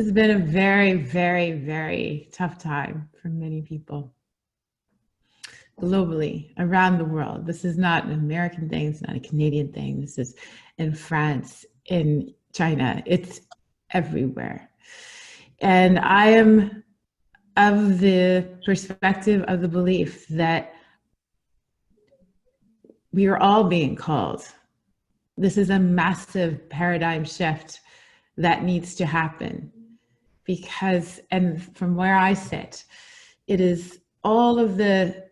It's been a very, very, very tough time for many people globally, around the world. This is not an American thing. It's not a Canadian thing. This is in France, in China. It's everywhere. And I am of the perspective of the belief that we are all being called. This is a massive paradigm shift that needs to happen because, and from where I sit, it is all of the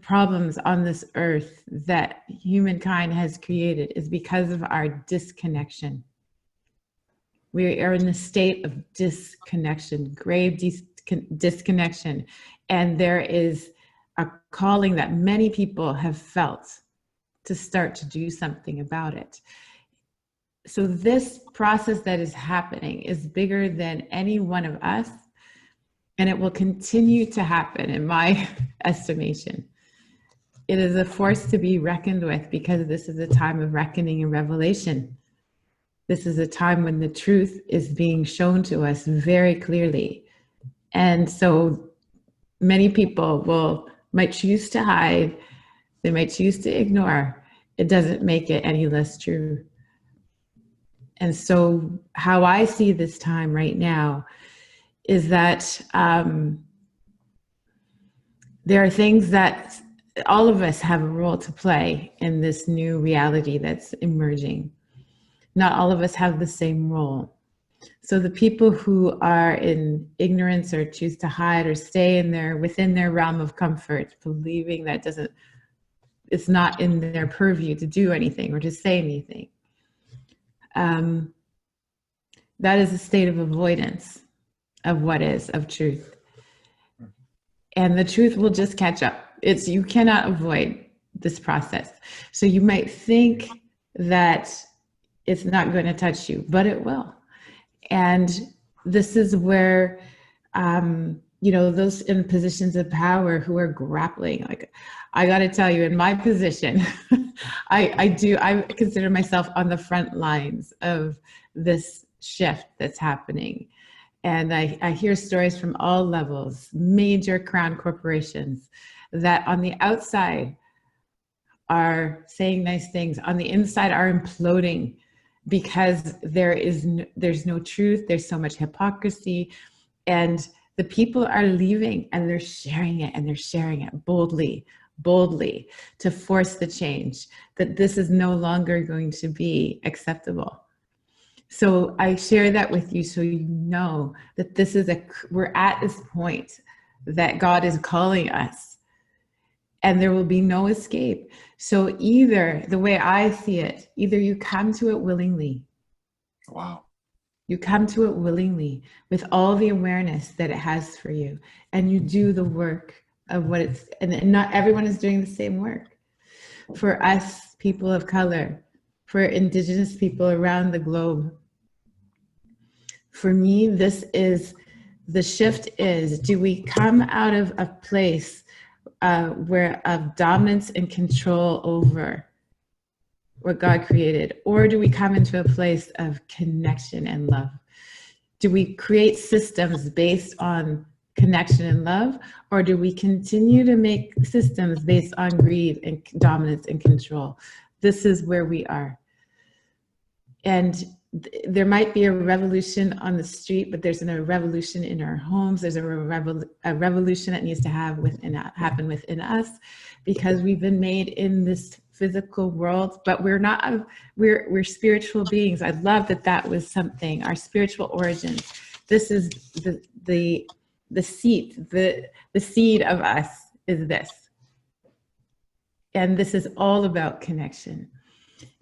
problems on this earth that humankind has created is because of our disconnection. We are in a state of disconnection, grave disconnection. And there is a calling that many people have felt to start to do something about it. So this process that is happening is bigger than any one of us, and it will continue to happen in my estimation. It is a force to be reckoned with because this is a time of reckoning and revelation. This is a time when the truth is being shown to us very clearly. And so many people might choose to hide, they might choose to ignore. It doesn't make it any less true. And so how I see this time right now is that there are things that all of us have a role to play in this new reality that's emerging. Not all of us have the same role. So the people who are in ignorance or choose to hide or stay within their realm of comfort, believing that it's not in their purview to do anything or to say anything. That is a state of avoidance of what is, of truth. And the truth will just catch up. You cannot avoid this process. So you might think that it's not going to touch you, but it will. And this is where, those in positions of power who are grappling, like, I got to tell you, in my position, I consider myself on the front lines of this shift that's happening. And I hear stories from all levels, major crown corporations that on the outside are saying nice things, on the inside are imploding because there's no truth, there's so much hypocrisy, and the people are leaving and they're sharing it boldly to force the change, that this is no longer going to be acceptable. So I share that with you so you know that we're at this point that God is calling us and there will be no escape. So either, the way I see it, either you come to it willingly. Wow. You come to it willingly with all the awareness that it has for you, and you do the work of what and not everyone is doing the same work. For us, people of color, for Indigenous people around the globe, for me, the shift is, do we come out of a place of dominance and control over what God created, or do we come into a place of connection and love? Do we create systems based on connection and love, or do we continue to make systems based on greed and dominance and control? This is where we are. And there might be a revolution on the street, but there's a revolution in our homes. There's a revolution that needs to happen within us, because we've been made in this physical world, but we're spiritual beings. I love that was something, our spiritual origins. This is the seed of us is this. And this is all about connection.